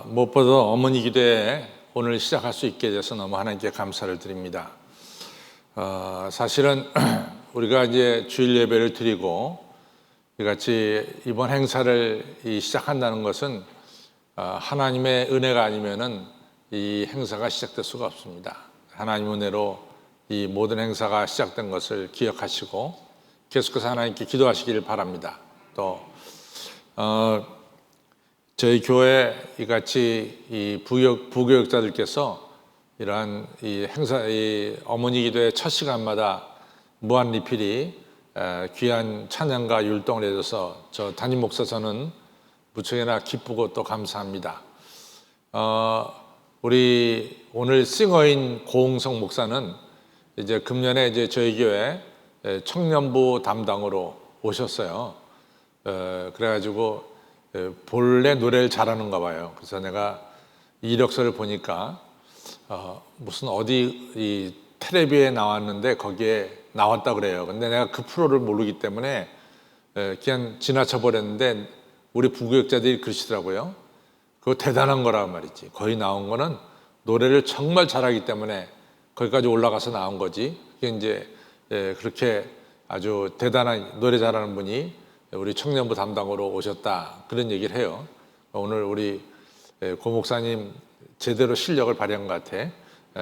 무엇보다 어머니 기도회 오늘 시작할 수 있게 돼서 너무 하나님께 감사를 드립니다. 사실은 우리가 이제 주일 예배를 드리고 이같이 이번 행사를 시작한다는 것은 하나님의 은혜가 아니면은 이 행사가 시작될 수가 없습니다. 하나님 은혜로 이 모든 행사가 시작된 것을 기억하시고 계속해서 하나님께 기도하시기를 바랍니다. 또 저희 교회 이같이 이 부교육자들께서 이러한 이 행사, 이 어머니 기도의 첫 시간마다 무한 리필이 귀한 찬양과 율동을 해줘서 저 담임 목사 저는 무척이나 기쁘고 또 감사합니다. 우리 오늘 싱어인 고홍성 목사는 이제 금년에 이제 저희 교회 청년부 담당으로 오셨어요. 그래가지고 본래 노래를 잘하는가 봐요. 그래서 내가 이력서를 보니까 무슨 어디 이 텔레비에 나왔는데 거기에 나왔다 그래요. 근데 내가 그 프로를 모르기 때문에 그냥 지나쳐 버렸는데 우리 부교육자들이 그러시더라고요. 그거 대단한 거란 말이지. 거기 나온 거는 노래를 정말 잘하기 때문에 거기까지 올라가서 나온 거지. 그게 이제 그렇게 아주 대단한 노래 잘하는 분이 우리 청년부 담당으로 오셨다 그런 얘기를 해요. 오늘 우리 고 목사님 제대로 실력을 발휘한 것 같아.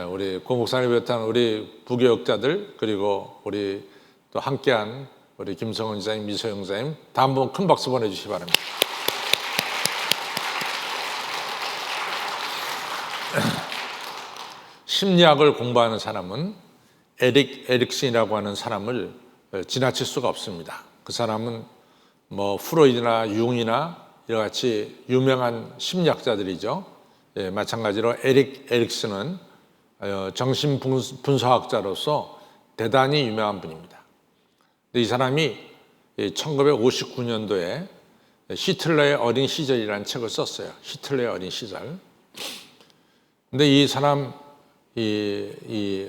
우리 고 목사님 비롯한 우리 부교육자들 그리고 우리 또 함께한 우리 김성훈 지사님, 미소영 지사님 다 한번 큰 박수 보내주시기 바랍니다. 심리학을 공부하는 사람은 에릭 에릭슨이라고 하는 사람을 지나칠 수가 없습니다. 그 사람은 뭐 프로이드나 융이나 이와 같이 유명한 심리학자들이죠. 마찬가지로 에릭 에릭슨은 정신분석학자로서 대단히 유명한 분입니다. 이 사람이 1959년도에 히틀러의 어린 시절이라는 책을 썼어요. 히틀러의 어린 시절. 근데 이 사람 이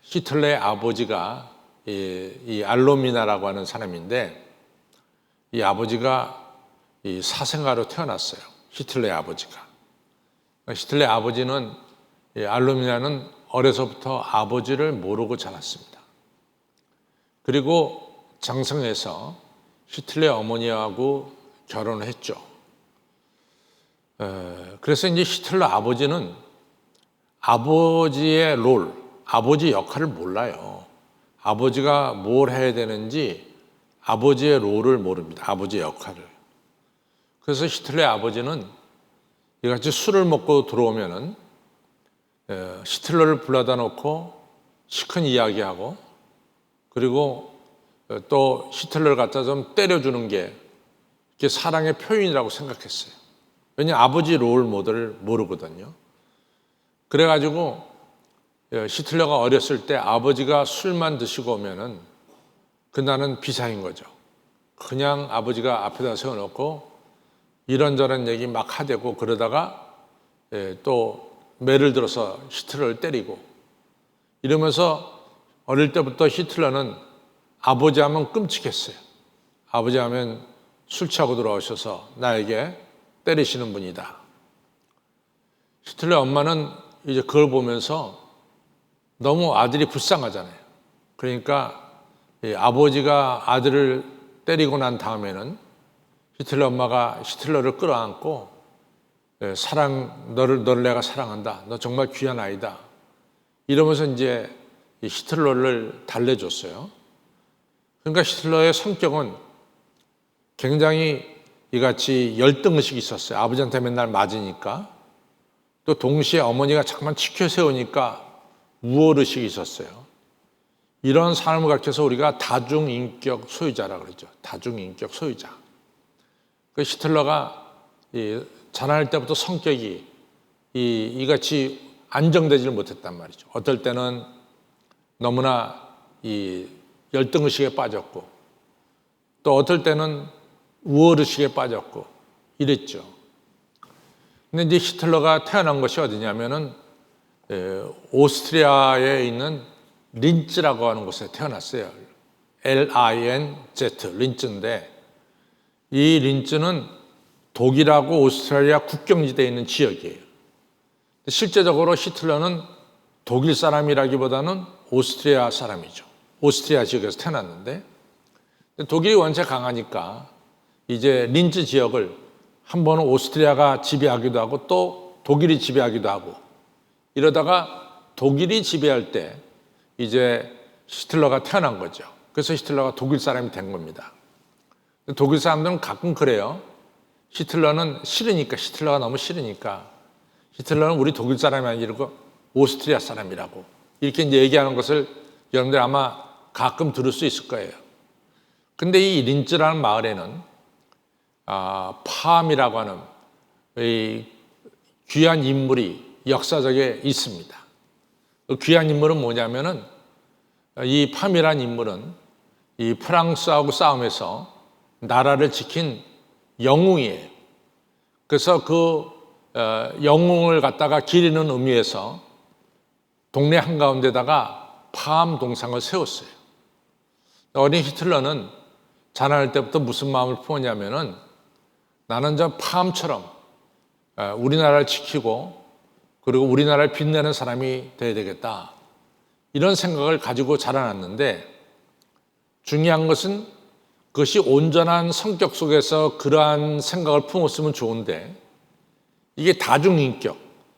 히틀러의 아버지가 이 알로미나라고 하는 사람인데 이 아버지가 이 사생아로 태어났어요. 히틀러의 아버지가. 히틀러의 아버지는 알로미나는 어려서부터 아버지를 모르고 자랐습니다. 그리고 장성해서 히틀러의 어머니하고 결혼을 했죠. 그래서 이제 히틀러 아버지는 아버지의 롤, 아버지 역할을 몰라요. 아버지가 뭘 해야 되는지 아버지의 롤을 모릅니다. 아버지의 역할을. 그래서 히틀러의 아버지는 이같이 술을 먹고 들어오면은 히틀러를 불러다 놓고 시큰 이야기하고 그리고 또 히틀러를 갖다 좀 때려주는 게 이게 사랑의 표현이라고 생각했어요. 왜냐하면 아버지 롤 모델을 모르거든요. 그래가지고 히틀러가 어렸을 때 아버지가 술만 드시고 오면은 그날은 비상인 거죠. 그냥 아버지가 앞에다 세워놓고 이런저런 얘기 막 하대고 그러다가 또 매를 들어서 히틀러를 때리고 이러면서 어릴 때부터 히틀러는 아버지 하면 끔찍했어요. 아버지 하면 술 취하고 들어오셔서 나에게 때리시는 분이다. 히틀러 엄마는 이제 그걸 보면서 너무 아들이 불쌍하잖아요. 그러니까 아버지가 아들을 때리고 난 다음에는 히틀러 엄마가 히틀러를 끌어안고 너를 내가 사랑한다. 너 정말 귀한 아이다. 이러면서 이제 히틀러를 달래줬어요. 그러니까 히틀러의 성격은 굉장히 이같이 열등의식이 있었어요. 아버지한테 맨날 맞으니까. 또 동시에 어머니가 잠깐 치켜 세우니까 우월의식이 있었어요. 이런 삶을 가르쳐서 우리가 다중인격 소유자라고 그러죠. 다중인격 소유자. 그 히틀러가 자라날 때부터 성격이 이같이 안정되지를 못했단 말이죠. 어떨 때는 너무나 이 열등의식에 빠졌고 또 어떨 때는 우월의식에 빠졌고 이랬죠. 근데 이제 히틀러가 태어난 것이 어디냐면은 오스트리아에 있는 린츠라고 하는 곳에 태어났어요. LINZ, 린츠인데 이 린츠는 독일하고 오스트리아 국경지대에 있는 지역이에요. 실제적으로 히틀러는 독일 사람이라기보다는 오스트리아 사람이죠. 오스트리아 지역에서 태어났는데 독일이 원체 강하니까 이제 린츠 지역을 한 번은 오스트리아가 지배하기도 하고 또 독일이 지배하기도 하고 이러다가 독일이 지배할 때 이제 히틀러가 태어난 거죠. 그래서 히틀러가 독일 사람이 된 겁니다. 독일 사람들은 가끔 그래요. 히틀러가 너무 싫으니까 히틀러는 우리 독일 사람이 아니고 오스트리아 사람이라고 이렇게 이제 얘기하는 것을 여러분들 아마 가끔 들을 수 있을 거예요. 근데 이 린츠라는 마을에는 파암이라고 하는 이 귀한 인물이 역사적에 있습니다. 그 귀한 인물은 뭐냐면은 이 팜이라는 인물은 이 프랑스하고 싸움에서 나라를 지킨 영웅이에요. 그래서 그 영웅을 갖다가 기리는 의미에서 동네 한가운데다가 팜 동상을 세웠어요. 어린 히틀러는 자라날 때부터 무슨 마음을 품었냐면은 나는 저 팜처럼 우리나라를 지키고 그리고 우리나라를 빛내는 사람이 돼야 되겠다. 이런 생각을 가지고 자라났는데 중요한 것은 그것이 온전한 성격 속에서 그러한 생각을 품었으면 좋은데 이게 다중인격,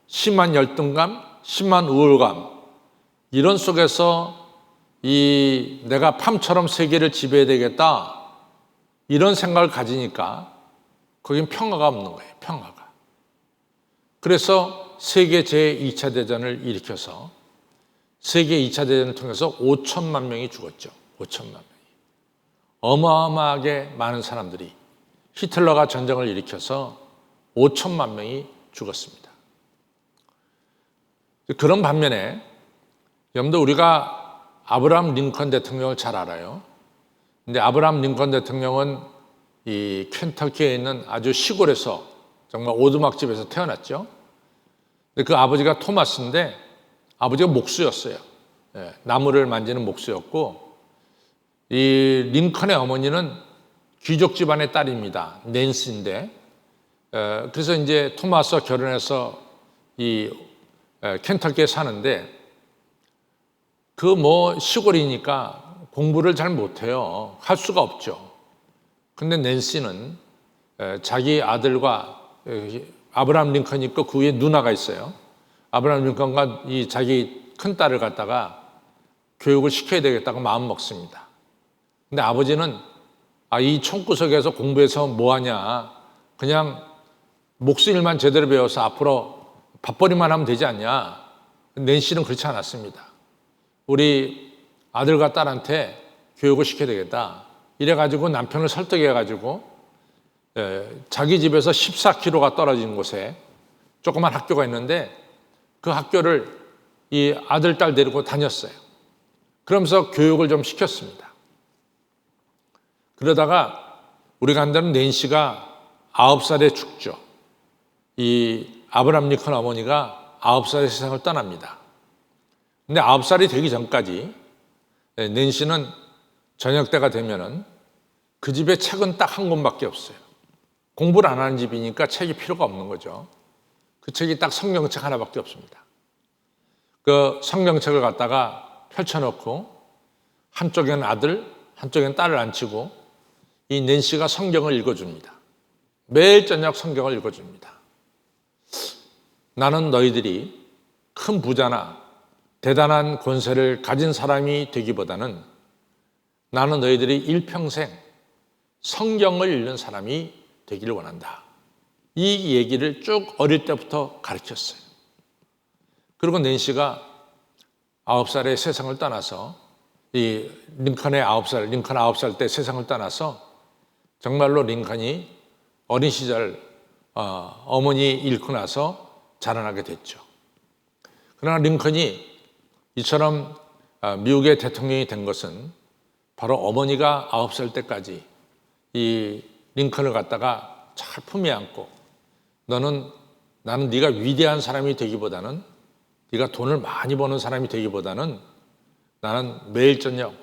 심한 열등감, 심한 우울감 이런 속에서 이 내가 팜처럼 세계를 지배해야 되겠다 이런 생각을 가지니까 거긴 평화가 없는 거예요. 평화가. 그래서 세계 제2차 대전을 일으켜서 세계 2차 대전을 통해서 5천만 명이 죽었죠. 5천만 명이. 어마어마하게 많은 사람들이 히틀러가 전쟁을 일으켜서 5천만 명이 죽었습니다. 그런 반면에 여러분들 우리가 아브라함 링컨 대통령을 잘 알아요. 근데 아브라함 링컨 대통령은 이 켄터키에 있는 아주 시골에서 정말 오두막집에서 태어났죠. 근데 그 아버지가 토마스인데 아버지가 목수였어요. 나무를 만지는 목수였고 이 링컨의 어머니는 귀족 집안의 딸입니다. 낸시인데 그래서 이제 토마스와 결혼해서 이 켄터키에 사는데 그 뭐 시골이니까 공부를 잘 못해요. 할 수가 없죠. 근데 낸시는 자기 아들과 아브라함 링컨이 있고 그 위에 누나가 있어요. 아브라함 링컨과 이 자기 큰딸을 갖다가 교육을 시켜야 되겠다고 마음 먹습니다. 근데 아버지는 이 총구석에서 공부해서 뭐하냐 그냥 목수일만 제대로 배워서 앞으로 밥벌이만 하면 되지 않냐. 낸시는 그렇지 않았습니다. 우리 아들과 딸한테 교육을 시켜야 되겠다. 이래가지고 남편을 설득해가지고 자기 집에서 14km가 떨어진 곳에 조그만 학교가 있는데 그 학교를 이 아들, 딸 데리고 다녔어요. 그러면서 교육을 좀 시켰습니다. 그러다가 우리가 한다는 낸시가 9살에 죽죠. 이 아브라함 링컨 어머니가 9살에 세상을 떠납니다. 근데 9살이 되기 전까지 낸시는 저녁 때가 되면은 그 집에 책은 딱 한 권밖에 없어요. 공부를 안 하는 집이니까 책이 필요가 없는 거죠. 그 책이 딱 성경책 하나밖에 없습니다. 그 성경책을 갖다가 펼쳐놓고 한쪽에는 아들, 한쪽에는 딸을 앉히고 이 낸시가 성경을 읽어줍니다. 매일 저녁 성경을 읽어줍니다. 나는 너희들이 큰 부자나 대단한 권세를 가진 사람이 되기보다는 나는 너희들이 일평생 성경을 읽는 사람이 되기를 원한다. 이 얘기를 쭉 어릴 때부터 가르쳤어요. 그리고 낸시가 9살에 세상을 떠나서 이 링컨 9살 때 세상을 떠나서 정말로 링컨이 어린 시절 어머니 잃고 나서 자라나게 됐죠. 그러나 링컨이 이처럼 미국의 대통령이 된 것은 바로 어머니가 9살 때까지 이 링컨을 갖다가 잘 품에 안고 나는 네가 위대한 사람이 되기보다는 네가 돈을 많이 버는 사람이 되기보다는 나는 매일 저녁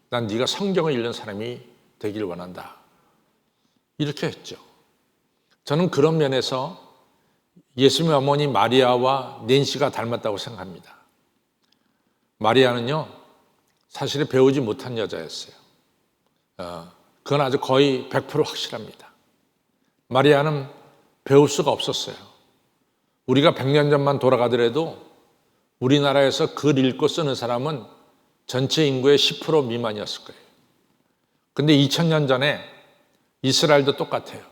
난 네가 성경을 읽는 사람이 되기를 원한다. 이렇게 했죠. 저는 그런 면에서 예수님의 어머니 마리아와 낸시가 닮았다고 생각합니다. 마리아는요, 사실 배우지 못한 여자였어요. 그건 아주 거의 100% 확실합니다. 마리아는 배울 수가 없었어요. 우리가 100년 전만 돌아가더라도 우리나라에서 글 읽고 쓰는 사람은 전체 인구의 10% 미만이었을 거예요. 근데 2000년 전에 이스라엘도 똑같아요.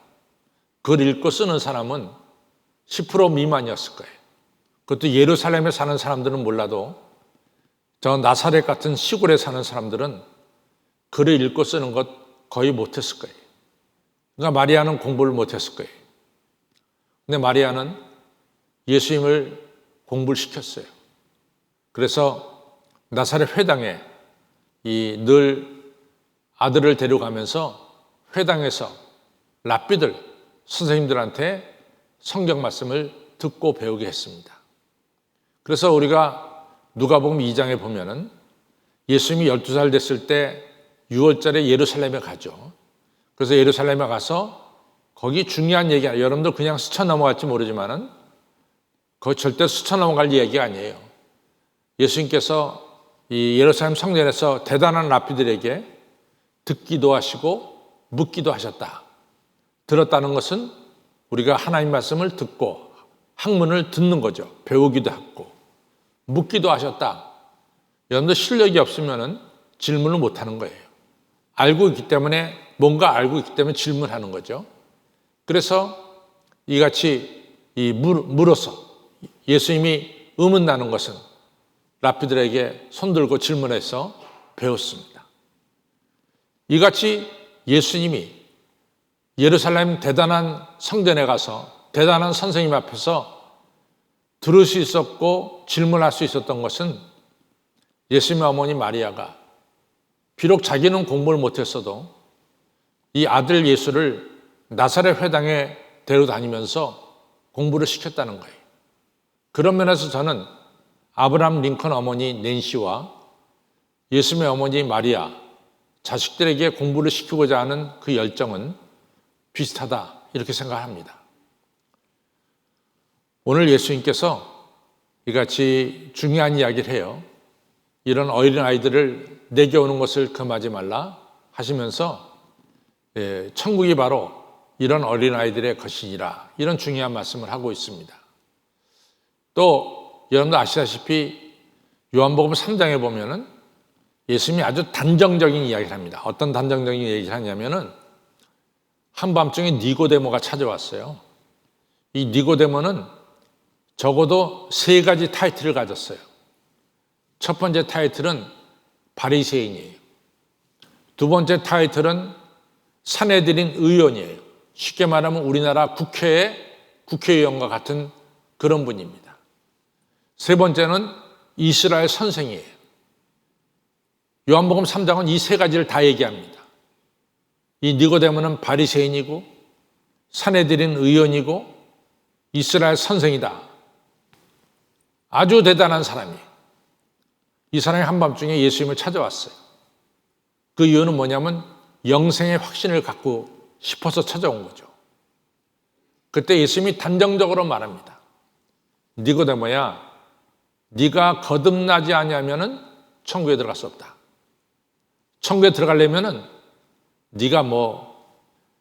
글 읽고 쓰는 사람은 10% 미만이었을 거예요. 그것도 예루살렘에 사는 사람들은 몰라도 저 나사렛 같은 시골에 사는 사람들은 글을 읽고 쓰는 것 거의 못했을 거예요. 그러니까 마리아는 공부를 못했을 거예요. 근데 마리아는 예수님을 공부를 시켰어요. 그래서 나사렛 회당에 늘 아들을 데려가면서 회당에서 랍비들, 선생님들한테 성경 말씀을 듣고 배우게 했습니다. 그래서 우리가 누가복음 2장에 보면은 예수님이 12살 됐을 때 6월달에 예루살렘에 가죠. 그래서 예루살렘에 가서 거기 중요한 얘기, 여러분들 그냥 스쳐 넘어갈지 모르지만은 거기 절대 스쳐 넘어갈 얘기가 아니에요. 예수님께서 이 예루살렘 성전에서 대단한 랍비들에게 듣기도 하시고 묻기도 하셨다. 들었다는 것은 우리가 하나님 말씀을 듣고 학문을 듣는 거죠. 배우기도 하고 묻기도 하셨다. 여러분들 실력이 없으면 질문을 못 하는 거예요. 알고 있기 때문에 뭔가 알고 있기 때문에 질문하는 거죠. 그래서 이같이 물어서 예수님이 의문나는 것은 랍비들에게 손들고 질문해서 배웠습니다. 이같이 예수님이 예루살렘 대단한 성전에 가서 대단한 선생님 앞에서 들을 수 있었고 질문할 수 있었던 것은 예수님의 어머니 마리아가 비록 자기는 공부를 못했어도 이 아들 예수를 나사렛 회당에 데려다니면서 공부를 시켰다는 거예요. 그런 면에서 저는 아브라함 링컨 어머니 낸시와 예수님의 어머니 마리아, 자식들에게 공부를 시키고자 하는 그 열정은 비슷하다 이렇게 생각합니다. 오늘 예수님께서 이같이 중요한 이야기를 해요. 이런 어린아이들을 내게 오는 것을 금하지 말라 하시면서 천국이 바로 이런 어린아이들의 것이니라 이런 중요한 말씀을 하고 있습니다. 또 여러분도 아시다시피 요한복음 3장에 보면은 예수님이 아주 단정적인 이야기를 합니다. 어떤 단정적인 얘기를 하냐면은 한밤중에 니고데모가 찾아왔어요. 이 니고데모는 적어도 3가지 타이틀을 가졌어요. 첫 번째 타이틀은 바리새인이에요. 두 번째 타이틀은 산헤드린 의원이에요. 쉽게 말하면 우리나라 국회의 국회의원과 같은 그런 분입니다. 세 번째는 이스라엘 선생이에요. 요한복음 3장은 이 3가지를 다 얘기합니다. 이 니고데모는 바리새인이고 산헤드린 의원이고 이스라엘 선생이다. 아주 대단한 사람이에요. 이 사람이 한밤중에 예수님을 찾아왔어요. 그 이유는 뭐냐면 영생의 확신을 갖고 싶어서 찾아온 거죠. 그때 예수님이 단정적으로 말합니다. 니고데모야, 네가 거듭나지 아니하면은 천국에 들어갈 수 없다. 천국에 들어가려면은 네가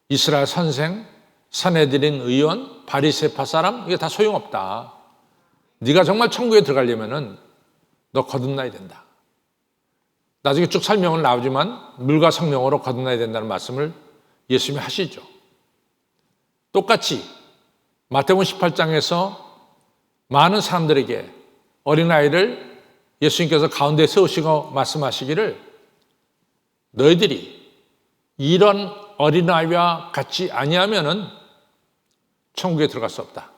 이스라엘 선생, 산헤드린 의원, 바리새파 사람 이게 다 소용없다. 네가 정말 천국에 들어가려면은 너 거듭나야 된다. 나중에 쭉 설명은 나오지만 물과 성령으로 거듭나야 된다는 말씀을 예수님이 하시죠. 똑같이 마태복음 18장에서 많은 사람들에게 어린아이를 예수님께서 가운데 세우시고 말씀하시기를 너희들이 이런 어린아이와 같이 아니하면은 천국에 들어갈 수 없다.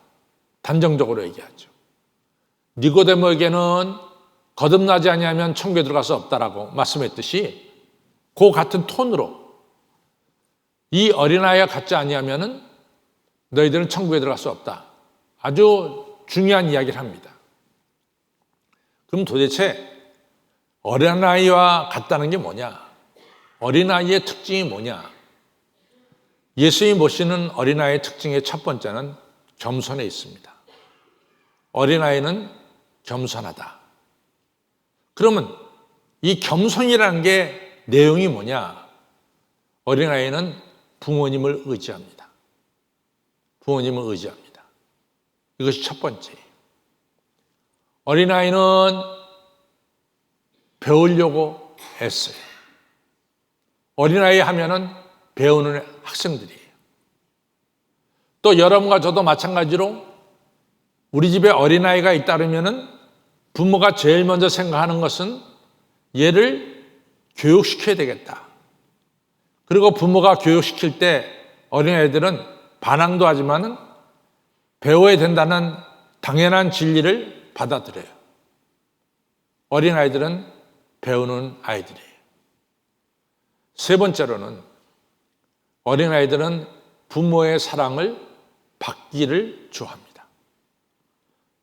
단정적으로 얘기하죠. 니고데모에게는 거듭나지 아니하면 천국에 들어갈 수 없다라고 말씀했듯이 그 같은 톤으로 이 어린아이와 같지 아니하면은 너희들은 천국에 들어갈 수 없다. 아주 중요한 이야기를 합니다. 그럼 도대체 어린아이와 같다는 게 뭐냐? 어린아이의 특징이 뭐냐? 예수님이 모시는 어린아이의 특징의 첫 번째는 겸손에 있습니다. 어린아이는 겸손하다. 그러면 이 겸손이라는 게 내용이 뭐냐? 어린아이는 부모님을 의지합니다. 부모님을 의지합니다. 이것이 첫 번째예요. 어린아이는 배우려고 애써요. 어린아이 하면은 배우는 학생들이에요. 또 여러분과 저도 마찬가지로 우리 집에 어린아이가 있다면은 부모가 제일 먼저 생각하는 것은 얘를 교육시켜야 되겠다. 그리고 부모가 교육시킬 때 어린아이들은 반항도 하지만은 배워야 된다는 당연한 진리를 받아들여요. 어린아이들은 배우는 아이들이에요. 세 번째로는 어린아이들은 부모의 사랑을 받기를 좋아합니다.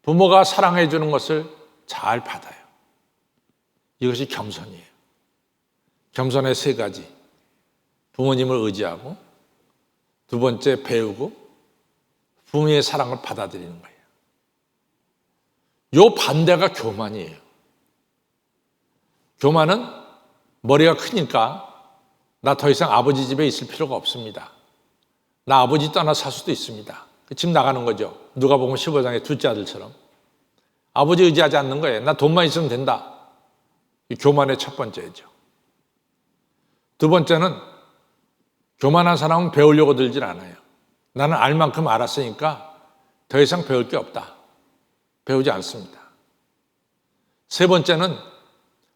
부모가 사랑해 주는 것을 잘 받아요. 이것이 겸손이에요. 겸손의 세 가지. 부모님을 의지하고, 두 번째 배우고, 부모의 사랑을 받아들이는 거예요. 요 반대가 교만이에요. 교만은 머리가 크니까 나 더 이상 아버지 집에 있을 필요가 없습니다. 나 아버지 떠나 살 수도 있습니다. 집 나가는 거죠. 누가복음 15장의 둘째 아들처럼. 아버지 의지하지 않는 거예요. 나 돈만 있으면 된다. 이 교만의 첫 번째죠. 두 번째는 교만한 사람은 배우려고 들질 않아요. 나는 알 만큼 알았으니까 더 이상 배울 게 없다. 배우지 않습니다. 세 번째는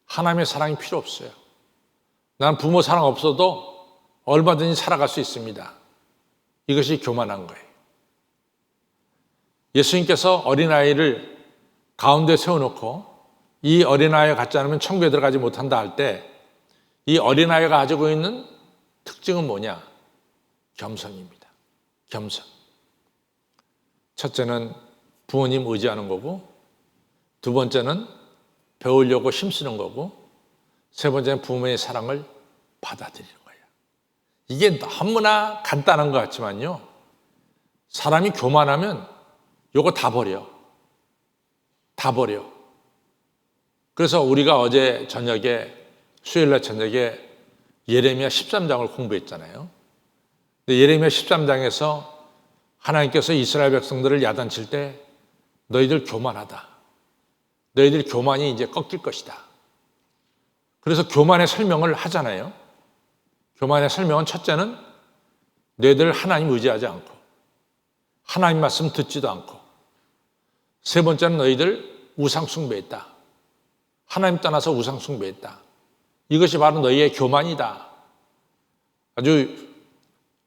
하나님의 사랑이 필요 없어요. 난 부모 사랑 없어도 얼마든지 살아갈 수 있습니다. 이것이 교만한 거예요. 예수님께서 어린아이를 가운데 세워놓고 이 어린아이가 갖지 않으면 천국에 들어가지 못한다 할 때 이 어린아이가 가지고 있는 특징은 뭐냐? 겸손입니다. 겸손. 첫째는 부모님 의지하는 거고, 두 번째는 배우려고 힘쓰는 거고, 세 번째는 부모의 사랑을 받아들이는 거예요. 이게 너무나 간단한 것 같지만요, 사람이 교만하면 요거 다 버려. 다 버려. 그래서 우리가 어제 저녁에, 수요일날 저녁에 예레미야 13장을 공부했잖아요. 근데 예레미야 13장에서 하나님께서 이스라엘 백성들을 야단칠 때 너희들 교만하다. 너희들 교만이 이제 꺾일 것이다. 그래서 교만의 설명을 하잖아요. 교만의 설명은 첫째는 너희들 하나님 의지하지 않고 하나님 말씀 듣지도 않고, 세 번째는 너희들 우상 숭배했다. 하나님 떠나서 우상 숭배했다. 이것이 바로 너희의 교만이다. 아주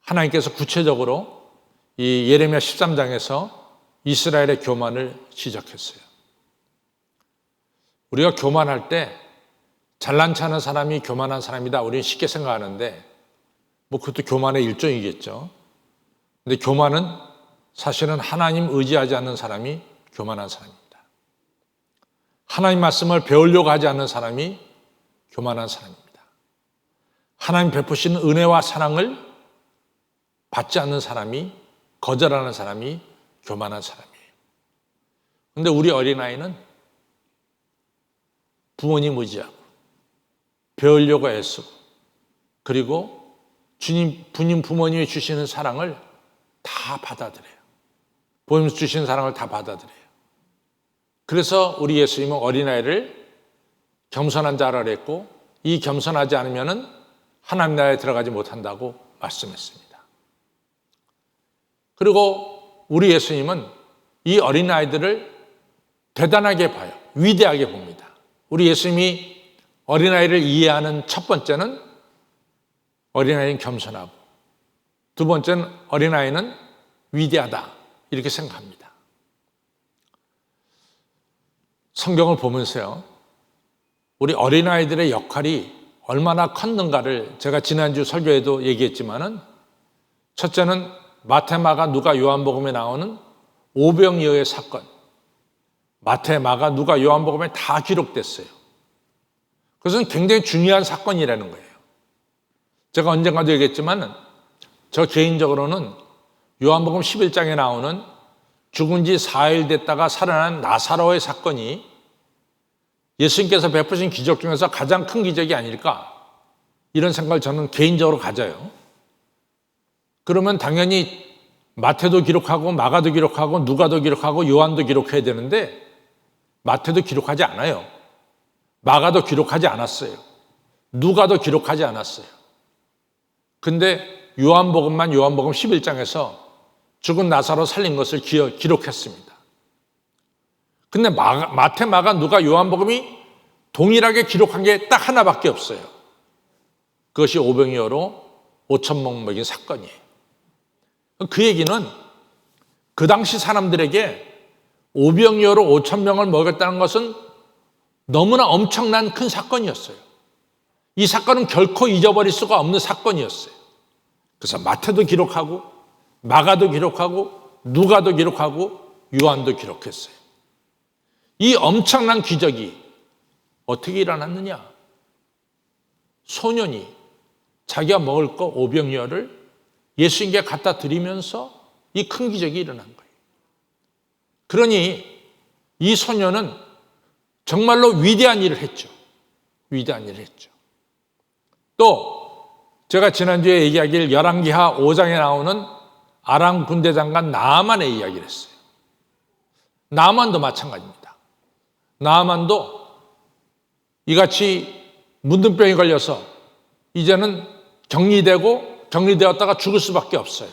하나님께서 구체적으로 이 예레미야 13장에서 이스라엘의 교만을 지적했어요. 우리가 교만할 때 잘난 체하는 사람이 교만한 사람이다, 우리는 쉽게 생각하는데 뭐 그것도 교만의 일종이겠죠. 근데 교만은 사실은 하나님 의지하지 않는 사람이 교만한 사람입니다. 하나님 말씀을 배우려고 하지 않는 사람이 교만한 사람입니다. 하나님 베푸시는 은혜와 사랑을 받지 않는 사람이, 거절하는 사람이 교만한 사람이에요. 그런데 우리 어린아이는 부모님 의지하고 배우려고 애쓰고, 그리고 부모님이 주시는 사랑을 다 받아들여요. 부모님 주시는 사랑을 다 받아들여요. 그래서 우리 예수님은 어린아이를 겸손한 자라 그랬고, 이 겸손하지 않으면 하나님 나라에 들어가지 못한다고 말씀했습니다. 그리고 우리 예수님은 이 어린아이들을 대단하게 봐요. 위대하게 봅니다. 우리 예수님이 어린아이를 이해하는 첫 번째는 어린아이는 겸손하고, 두 번째는 어린아이는 위대하다, 이렇게 생각합니다. 성경을 보면서요, 우리 어린아이들의 역할이 얼마나 컸는가를 제가 지난주 설교에도 얘기했지만은, 첫째는 마태, 마가, 누가, 요한복음에 나오는 오병이어의 사건, 마태, 마가, 누가, 요한복음에 다 기록됐어요. 그것은 굉장히 중요한 사건이라는 거예요. 제가 언젠가도 얘기했지만은 저 개인적으로는 요한복음 11장에 나오는 죽은 지 4일 됐다가 살아난 나사로의 사건이 예수님께서 베푸신 기적 중에서 가장 큰 기적이 아닐까, 이런 생각을 저는 개인적으로 가져요. 그러면 당연히 마태도 기록하고 마가도 기록하고 누가도 기록하고 요한도 기록해야 되는데 마태도 기록하지 않아요. 마가도 기록하지 않았어요. 누가도 기록하지 않았어요. 근데 요한복음만 요한복음 11장에서 죽은 나사로 살린 것을 기록했습니다. 근데 마태, 마가, 누가, 요한복음이 동일하게 기록한 게 딱 하나밖에 없어요. 그것이 오병이어로 5,000명 먹인 사건이에요. 그 얘기는 그 당시 사람들에게 오병이어로 5,000명을 먹였다는 것은 너무나 엄청난 큰 사건이었어요. 이 사건은 결코 잊어버릴 수가 없는 사건이었어요. 그래서 마태도 기록하고 마가도 기록하고 누가도 기록하고 요한도 기록했어요. 이 엄청난 기적이 어떻게 일어났느냐? 소년이 자기가 먹을 거 오병이어를 예수님께 갖다 드리면서 이 큰 기적이 일어난 거예요. 그러니 이 소년은 정말로 위대한 일을 했죠. 위대한 일을 했죠. 또 제가 지난주에 얘기하길 열왕기하 5장에 나오는 아람 군대장관 나아만의 이야기를 했어요. 나아만도 마찬가지입니다. 나아만도 이같이 문둥병이 걸려서 이제는 격리되었다가 죽을 수밖에 없어요.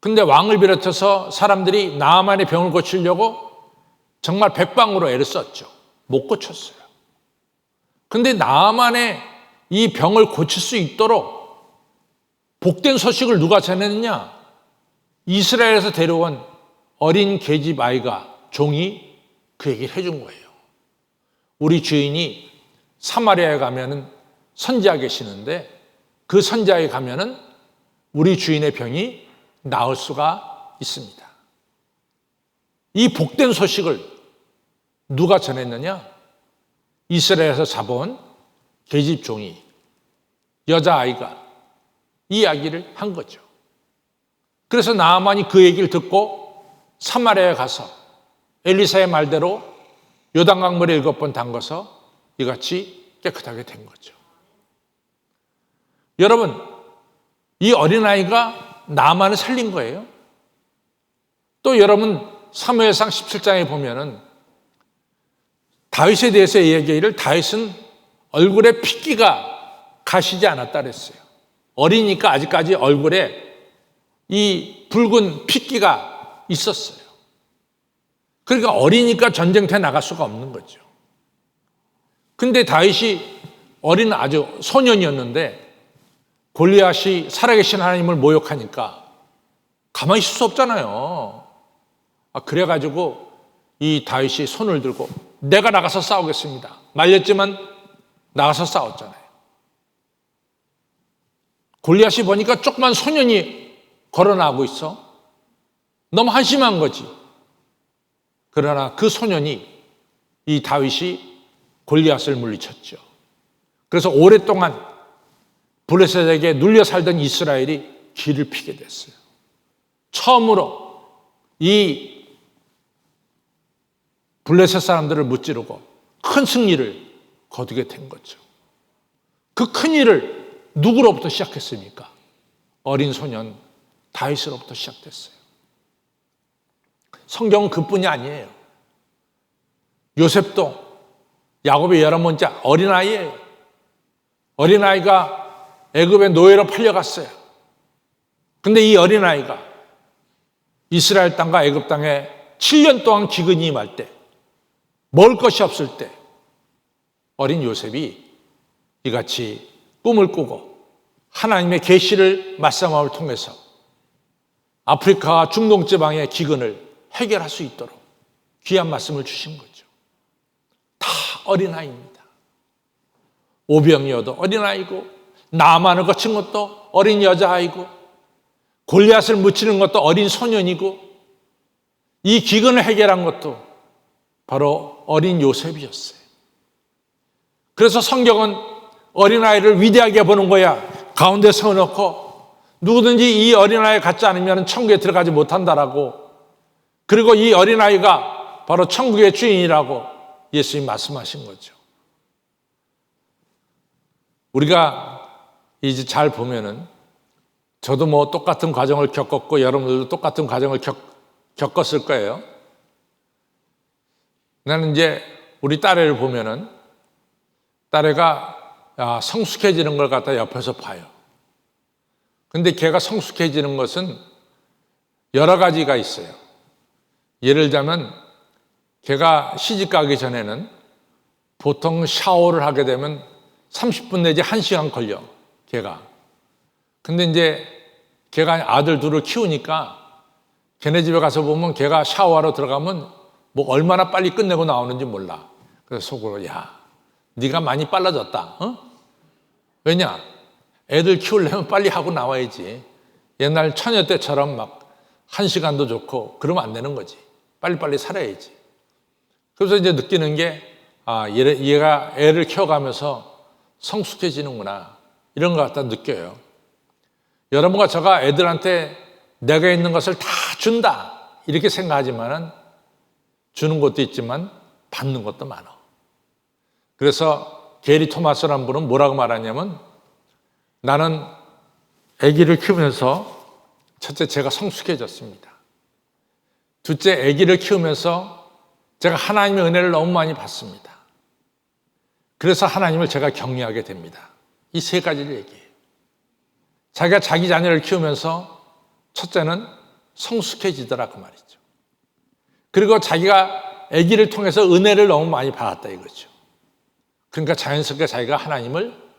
근데 왕을 비롯해서 사람들이 나아만의 병을 고치려고 정말 백방으로 애를 썼죠. 못 고쳤어요. 근데 나아만의 이 병을 고칠 수 있도록 복된 소식을 누가 전했느냐? 이스라엘에서 데려온 어린 계집 아이가, 종이 그 얘기를 해준 거예요. 우리 주인이 사마리아에 가면은 선지자 계시는데 그 선지자에 가면은 우리 주인의 병이 나을 수가 있습니다. 이 복된 소식을 누가 전했느냐? 이스라엘에서 잡아온 계집 종이, 여자아이가 이 이야기를 한 거죠. 그래서 나아만이 그 얘기를 듣고 사마리아에 가서 엘리사의 말대로 요단강물에 7번 담가서 이같이 깨끗하게 된 거죠. 여러분, 이 어린아이가 나아만을 살린 거예요. 또 여러분 사무엘상 17장에 보면은 다윗에 대해서 얘기를, 다윗은 얼굴에 핏기가 가시지 않았다 그랬어요. 어리니까 아직까지 얼굴에 이 붉은 핏기가 있었어요. 그러니까 어리니까 전쟁터에 나갈 수가 없는 거죠. 근데 다윗이 어린 아주 소년이었는데 골리앗이 살아계신 하나님을 모욕하니까 가만히 있을 수 없잖아요. 그래가지고 이 다윗이 손을 들고 내가 나가서 싸우겠습니다. 말렸지만 나가서 싸웠잖아요. 골리앗이 보니까 조그만 소년이 걸어나오고 있어. 너무 한심한 거지. 그러나 그 소년이, 이 다윗이 골리앗을 물리쳤죠. 그래서 오랫동안 블레셋에게 눌려 살던 이스라엘이 길을 피게 됐어요. 처음으로 이 블레셋 사람들을 무찌르고 큰 승리를 거두게 된 거죠. 그 큰 일을 누구로부터 시작했습니까? 어린 소년 다윗으로부터 시작됐어요. 성경은 그뿐이 아니에요. 요셉도 야곱의 11번째 어린아이예요. 어린아이가 애굽의 노예로 팔려갔어요. 근데 이 어린아이가 이스라엘 땅과 애굽 땅에 7년 동안 기근이 임할 때, 먹을 것이 없을 때 어린 요셉이 이같이 꿈을 꾸고 하나님의 계시를 말씀함을 통해서 아프리카와 중동 지방의 기근을 해결할 수 있도록 귀한 말씀을 주신 거죠. 다 어린아이입니다. 오병이어도 어린아이고, 나아만을 거친 것도 어린 여자아이고, 골리앗을 무찌르는 것도 어린 소년이고, 이 기근을 해결한 것도 바로 어린 요셉이었어요. 그래서 성경은 어린아이를 위대하게 보는 거야. 가운데 세워놓고 누구든지 이 어린아이 갖지 않으면 천국에 들어가지 못한다라고, 그리고 이 어린아이가 바로 천국의 주인이라고 예수님이 말씀하신 거죠. 우리가 이제 잘 보면은, 저도 뭐 똑같은 과정을 겪었고 여러분들도 똑같은 과정을 겪었을 거예요. 나는 이제 우리 딸애를 보면은 딸애가 성숙해지는 걸 갖다 옆에서 봐요. 근데 걔가 성숙해지는 것은 여러 가지가 있어요. 예를 들자면 걔가 시집 가기 전에는 보통 샤워를 하게 되면 30분 내지 1시간 걸려, 걔가. 근데 이제 걔가 아들 둘을 키우니까 걔네 집에 가서 보면 걔가 샤워하러 들어가면 뭐 얼마나 빨리 끝내고 나오는지 몰라. 그래서 속으로, 야, 네가 많이 빨라졌다. 왜냐? 애들 키우려면 빨리 하고 나와야지. 옛날 처녀 때처럼 막 1시간도 좋고 그러면 안 되는 거지. 빨리빨리 살아야지. 그래서 이제 느끼는 게, 얘가 애를 키워가면서 성숙해지는구나, 이런 것 갖다 느껴요. 여러분과 저가 애들한테 내가 있는 것을 다 준다 이렇게 생각하지만은 주는 것도 있지만 받는 것도 많아. 그래서 게리 토마스라는 분은 뭐라고 말하냐면, 나는 아기를 키우면서 첫째 제가 성숙해졌습니다. 둘째, 아기를 키우면서 제가 하나님의 은혜를 너무 많이 받습니다. 그래서 하나님을 제가 경외하게 됩니다. 이 세 가지를 얘기해요. 자기가 자기 자녀를 키우면서 첫째는 성숙해지더라 그 말이죠. 그리고 자기가 아기를 통해서 은혜를 너무 많이 받았다 이거죠. 그러니까 자연스럽게 자기가 하나님을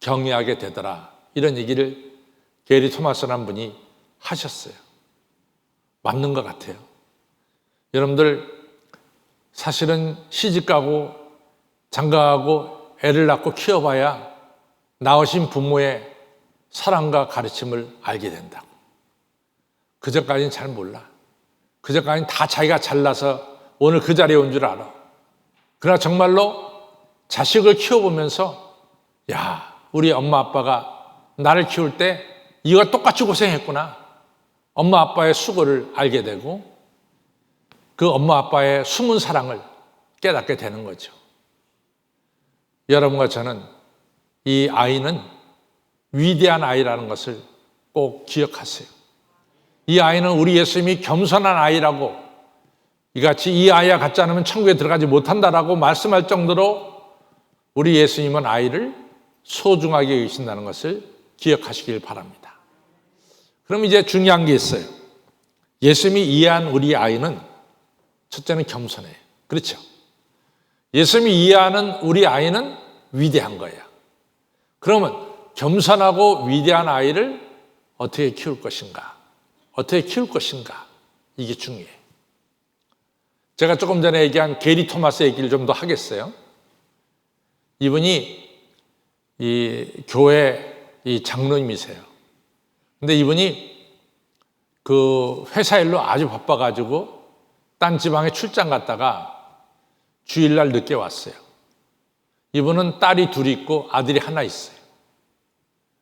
경외하게 되더라, 이런 얘기를 게리 토마스라는 분이 하셨어요. 맞는 것 같아요. 여러분들 사실은 시집가고 장가가고 애를 낳고 키워봐야 낳으신 부모의 사랑과 가르침을 알게 된다고. 그전까지는 잘 몰라. 그전까지는 다 자기가 잘나서 오늘 그 자리에 온 줄 알아. 그러나 정말로 자식을 키워보면서, 야, 우리 엄마 아빠가 나를 키울 때 이와 똑같이 고생했구나, 엄마 아빠의 수고를 알게 되고 그 엄마 아빠의 숨은 사랑을 깨닫게 되는 거죠. 여러분과 저는 이 아이는 위대한 아이라는 것을 꼭 기억하세요. 이 아이는 우리 예수님이 겸손한 아이라고, 이같이 이 아이와 같지 않으면 천국에 들어가지 못한다라고 말씀할 정도로 우리 예수님은 아이를 소중하게 여기신다는 것을 기억하시길 바랍니다. 그럼 이제 중요한 게 있어요. 예수님이 이해한 우리 아이는 첫째는 겸손해요. 그렇죠? 예수님이 이해하는 우리 아이는 위대한 거예요. 그러면 겸손하고 위대한 아이를 어떻게 키울 것인가? 어떻게 키울 것인가? 이게 중요해요. 제가 조금 전에 얘기한 게리 토마스 얘기를 좀 더 하겠어요. 이분이 이 교회 이 장로님이세요. 근데 이분이 그 회사 일로 아주 바빠가지고 딴 지방에 출장 갔다가 주일날 늦게 왔어요. 이분은 딸이 둘이 있고 아들이 하나 있어요.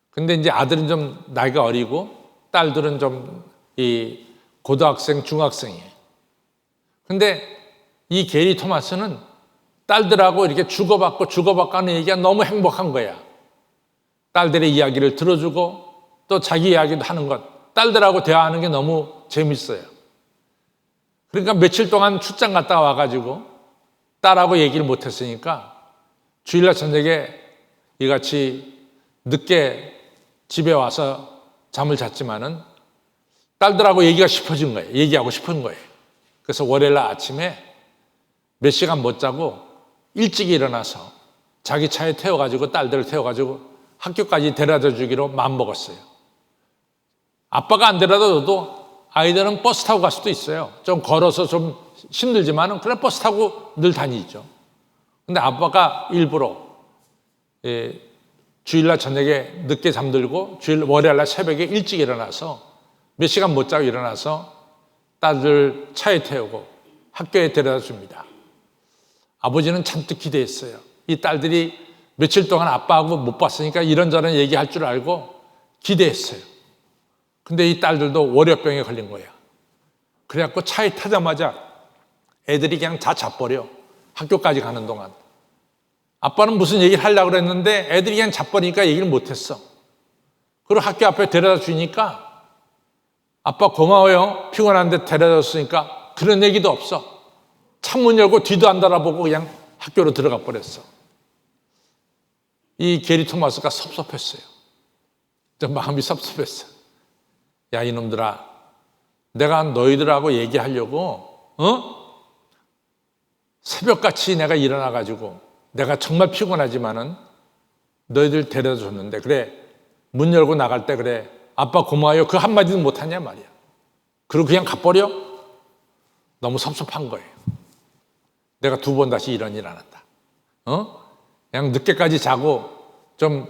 근데 이제 아들은 좀 나이가 어리고 딸들은 좀 이 고등학생, 중학생이에요. 근데 이 게리 토마스는 딸들하고 이렇게 주고받고 하는 얘기가 너무 행복한 거야. 딸들의 이야기를 들어주고 또 자기 이야기도 하는 것, 딸들하고 대화하는 게 너무 재밌어요. 그러니까 며칠 동안 출장 갔다 와가지고 딸하고 얘기를 못했으니까 주일날 저녁에 이같이 늦게 집에 와서 잠을 잤지만은 딸들하고 얘기가 싶어진 거예요. 얘기하고 싶은 거예요. 그래서 월요일날 아침에 몇 시간 못 자고 일찍 일어나서 자기 차에 태워가지고 딸들을 태워가지고 학교까지 데려다 주기로 마음먹었어요. 아빠가 안 데려다 줘도 아이들은 버스 타고 갈 수도 있어요. 좀 걸어서 좀 힘들지만은 그래 버스 타고 늘 다니죠. 근데 아빠가 일부러 주일날 저녁에 늦게 잠들고 월요일날 새벽에 일찍 일어나서 몇 시간 못 자고 일어나서 딸들 차에 태우고 학교에 데려다 줍니다. 아버지는 잔뜩 기대했어요. 이 딸들이 며칠 동안 아빠하고 못 봤으니까 이런저런 얘기할 줄 알고 기대했어요. 근데 이 딸들도 월요병에 걸린 거야. 그래갖고 차에 타자마자 애들이 그냥 다 자버려. 학교까지 가는 동안. 아빠는 무슨 얘기를 하려고 그랬는데 애들이 그냥 자버리니까 얘기를 못했어. 그리고 학교 앞에 데려다 주니까 아빠 고마워요. 피곤한데 데려다 줬으니까 그런 얘기도 없어. 창문 열고 뒤도 안 달아보고 그냥 학교로 들어가 버렸어. 이 게리 토마스가 섭섭했어요. 좀 마음이 섭섭했어. 야, 이놈들아, 내가 너희들하고 얘기하려고 새벽같이 내가 일어나가지고 내가 정말 피곤하지만은 너희들 데려다 줬는데 그래 문 열고 나갈 때 그래 아빠 고마워요 그 한마디도 못하냐 말이야. 그리고 그냥 가버려? 너무 섭섭한 거예요. 내가 2번 다시 이런 일 안 한다. 그냥 늦게까지 자고 좀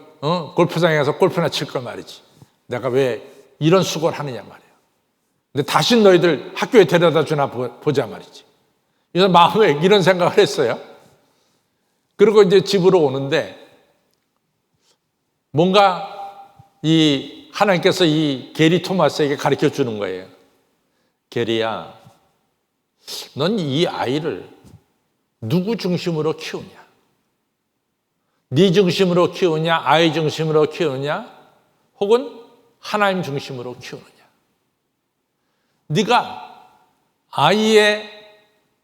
골프장에 가서 골프나 칠 걸 말이지. 내가 왜 이런 수고를 하느냐 말이야. 근데 다시 너희들 학교에 데려다 주나 보자 말이지. 그래서 마음에 이런 생각을 했어요. 그리고 이제 집으로 오는데 뭔가 이 하나님께서 이 게리 토마스에게 가르쳐 주는 거예요. 게리야, 넌 이 아이를 누구 중심으로 키우냐? 네 중심으로 키우냐? 아이 중심으로 키우냐? 혹은 하나님 중심으로 키우느냐? 네가 아이의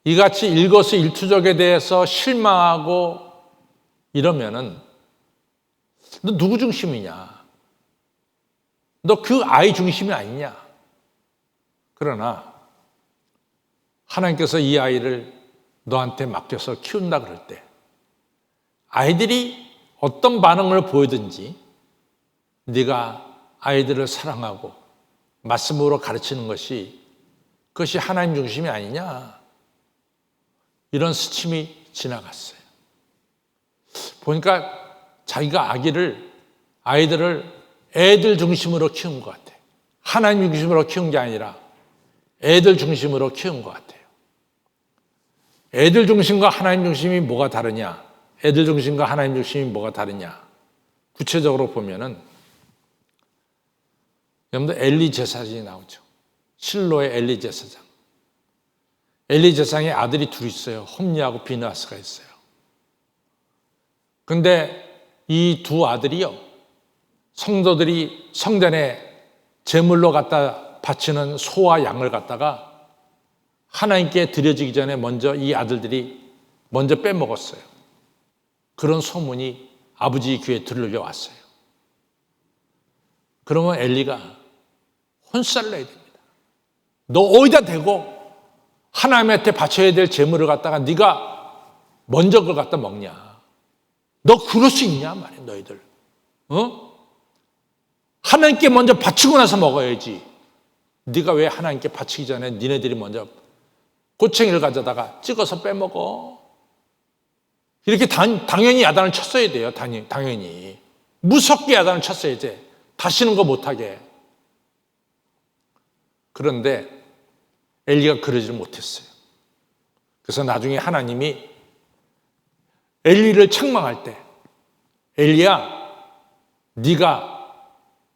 이같이 일거수일투족에 대해서 실망하고 이러면은 너 누구 중심이냐? 너 그 아이 중심이 아니냐? 그러나 하나님께서 이 아이를 너한테 맡겨서 키운다 그럴 때 아이들이 어떤 반응을 보이든지 네가 아이들을 사랑하고 말씀으로 가르치는 것이 그것이 하나님 중심이 아니냐? 이런 스침이 지나갔어요. 보니까 자기가 아이들을 애들 중심으로 키운 것 같아요. 하나님 중심으로 키운 게 아니라 애들 중심으로 키운 것 같아요. 애들 중심과 하나님 중심이 뭐가 다르냐? 애들 중심과 하나님 중심이 뭐가 다르냐? 구체적으로 보면은 여러분들 엘리 제사장이 나오죠. 실로의 엘리 제사장. 엘리 제사장의 아들이 둘 있어요. 홈리하고 비느하스가 있어요. 근데 이 두 아들이요. 성도들이 성전에 제물로 갖다 바치는 소와 양을 갖다가 하나님께 드려지기 전에 먼저 이 아들들이 먼저 빼먹었어요. 그런 소문이 아버지 귀에 들려왔어요. 그러면 엘리가 혼쭐 내야 됩니다. 너 어디다 대고 하나님한테 바쳐야 될 제물을 갖다가 네가 먼저 그걸 갖다 먹냐? 너 그럴 수 있냐 말이야, 너희들. 하나님께 먼저 바치고 나서 먹어야지. 네가 왜 하나님께 바치기 전에 니네들이 먼저 고챙이를 가져다가 찍어서 빼먹어? 이렇게 당연히 야단을 쳤어야 돼요. 당연히. 무섭게 야단을 쳤어야지. 다시는 거 못하게. 그런데 엘리가 그러지를 못했어요. 그래서 나중에 하나님이 엘리를 책망할 때 엘리야, 네가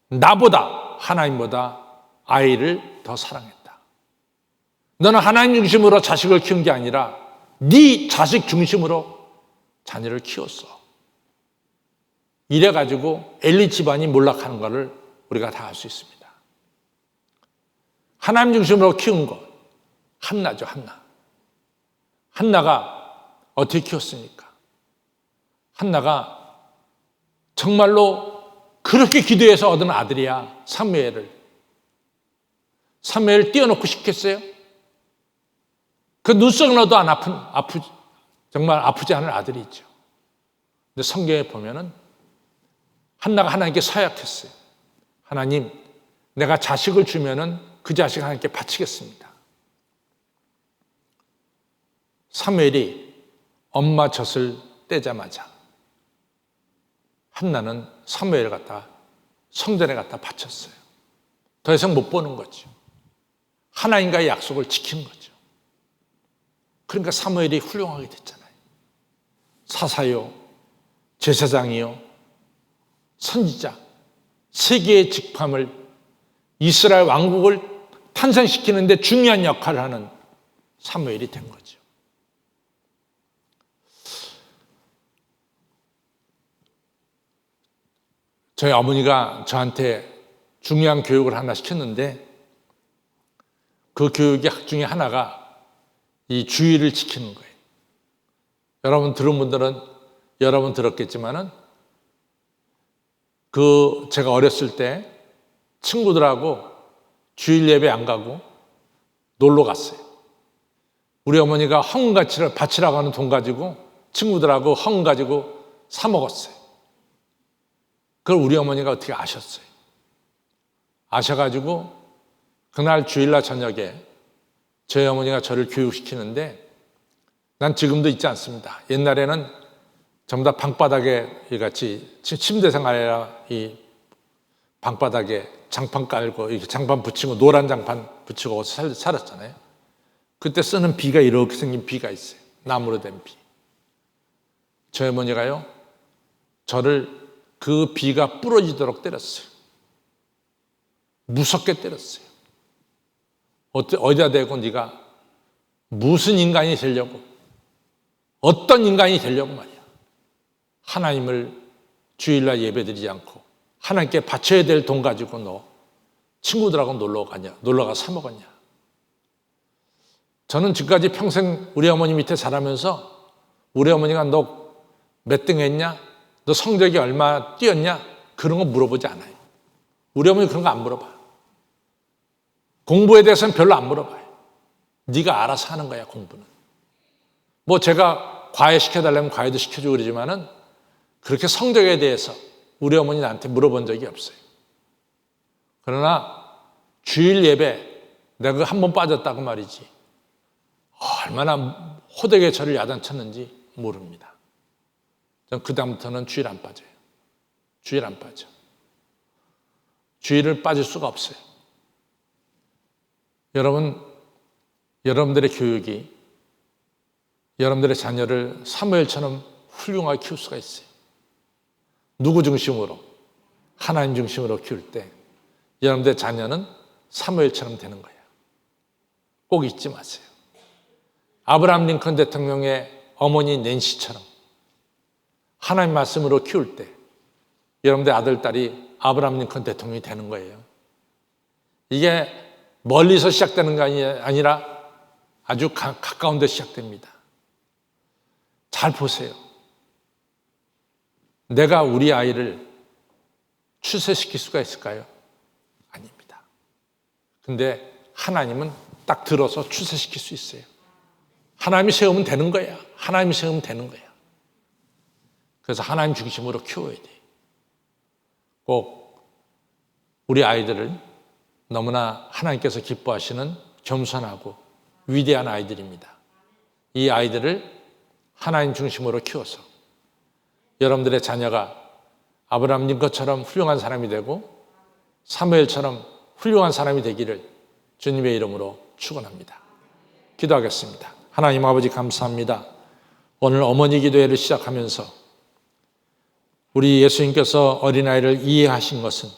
나보다 하나님보다 아이를 더 사랑했다. 너는 하나님 중심으로 자식을 키운 게 아니라 네 자식 중심으로 자녀를 키웠어. 이래가지고 엘리 집안이 몰락하는 것을 우리가 다 알 수 있습니다. 하나님 중심으로 키운 것, 한나죠, 한나. 한나가 어떻게 키웠습니까? 한나가 정말로 그렇게 기도해서 얻은 아들이야, 사무엘을. 사무엘을 띄워놓고 싶겠어요? 그 눈썹 넣어도 정말 아프지 않은 아들이 있죠. 근데 성경에 보면은 한나가 하나님께 서약했어요. 하나님, 내가 자식을 주면은 그 자식 하나님께 바치겠습니다. 사무엘이 엄마 젖을 떼자마자 한나는 사무엘을 갖다가 성전에 갖다 바쳤어요. 더 이상 못 보는 거죠. 하나님과의 약속을 지킨 거죠. 그러니까 사무엘이 훌륭하게 됐잖아요. 사사요, 제사장이요, 선지자, 세 개의 직함을 이스라엘 왕국을 탄생시키는 데 중요한 역할을 하는 사무엘이 된 거죠. 저희 어머니가 저한테 중요한 교육을 하나 시켰는데 그 교육의 중에 하나가 이 주의를 지키는 거예요. 여러분 들은 분들은 여러분 들었겠지만은 제가 어렸을 때 친구들하고 주일 예배 안 가고 놀러 갔어요. 우리 어머니가 헌금같이를 바치라고 하는 돈 가지고 친구들하고 헌금 가지고 사 먹었어요. 그걸 우리 어머니가 어떻게 아셨어요. 아셔가지고 그날 주일날 저녁에 저희 어머니가 저를 교육시키는데 난 지금도 있지 않습니다. 옛날에는 전부 다 방바닥에 같이 침대 생활이라 이 방바닥에 장판 깔고 이렇게 장판 붙이고 노란 장판 붙이고 살았잖아요. 그때 쓰는 비가 이렇게 생긴 비가 있어요. 나무로 된 비. 저희 어머니가요, 저를 그 비가 부러지도록 때렸어요. 무섭게 때렸어요. 어디다 대고 네가 무슨 인간이 되려고, 어떤 인간이 되려고 말이야. 하나님을 주일날 예배드리지 않고 하나님께 바쳐야 될 돈 가지고 너 친구들하고 놀러가 사 먹었냐. 저는 지금까지 평생 우리 어머니 밑에 자라면서 우리 어머니가 너 몇 등 했냐? 너 성적이 얼마 뛰었냐? 그런 거 물어보지 않아요. 우리 어머니 그런 거 안 물어봐요. 공부에 대해서는 별로 안 물어봐요. 네가 알아서 하는 거야, 공부는. 뭐 제가 과외 시켜달라면 과외도 시켜주고 그러지만은 그렇게 성적에 대해서 우리 어머니 나한테 물어본 적이 없어요. 그러나 주일 예배 내가 한 번 빠졌다고 말이지 얼마나 호되게 저를 야단쳤는지 모릅니다. 전 그다음부터는 주일 안 빠져요. 주일 안 빠져. 주일을 빠질 수가 없어요. 여러분들의 교육이 여러분들의 자녀를 사무엘처럼 훌륭하게 키울 수가 있어요. 누구 중심으로? 하나님 중심으로 키울 때 여러분들의 자녀는 사무엘처럼 되는 거예요. 꼭 잊지 마세요. 아브라함 링컨 대통령의 어머니 낸시처럼 하나님 말씀으로 키울 때 여러분들 아들, 딸이 아브라함 링컨 대통령이 되는 거예요. 이게 멀리서 시작되는 게 아니라 아주 가까운 데 시작됩니다. 잘 보세요. 내가 우리 아이를 출세시킬 수가 있을까요? 아닙니다. 근데 하나님은 딱 들어서 출세시킬 수 있어요. 하나님이 세우면 되는 거야. 하나님이 세우면 되는 거야. 그래서 하나님 중심으로 키워야 돼. 꼭 우리 아이들을 너무나 하나님께서 기뻐하시는 겸손하고 위대한 아이들입니다. 이 아이들을 하나님 중심으로 키워서 여러분들의 자녀가 아브라함 링컨처럼 훌륭한 사람이 되고 사무엘처럼 훌륭한 사람이 되기를 주님의 이름으로 축원합니다. 기도하겠습니다. 하나님 아버지 감사합니다. 오늘 어머니 기도회를 시작하면서 우리 예수님께서 어린아이를 이해하신 것은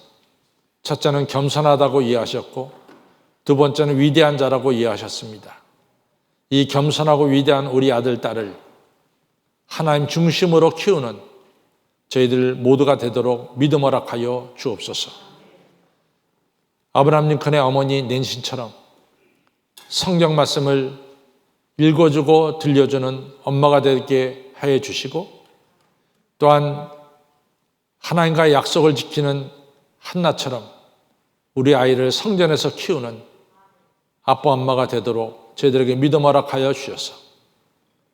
첫째는 겸손하다고 이해하셨고 두 번째는 위대한 자라고 이해하셨습니다. 이 겸손하고 위대한 우리 아들, 딸을 하나님 중심으로 키우는 저희들 모두가 되도록 믿음 허락하여 주옵소서. 아브라함 링컨의 어머니 낸신처럼 성경 말씀을 읽어주고 들려주는 엄마가 되게 하여 주시고 또한 하나님과의 약속을 지키는 한나처럼 우리 아이를 성전에서 키우는 아빠 엄마가 되도록 저희들에게 믿음 허락하여 주셔서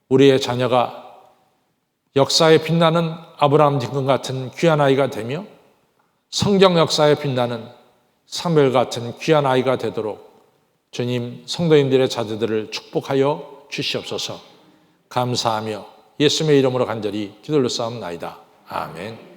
우리의 자녀가 역사에 빛나는 아브라함 링컨 같은 귀한 아이가 되며 성경 역사에 빛나는 사무엘 같은 귀한 아이가 되도록 주님 성도님들의 자녀들을 축복하여 주시옵소서. 감사하며 예수님의 이름으로 간절히 기도를 쌓옵나이다. 아멘.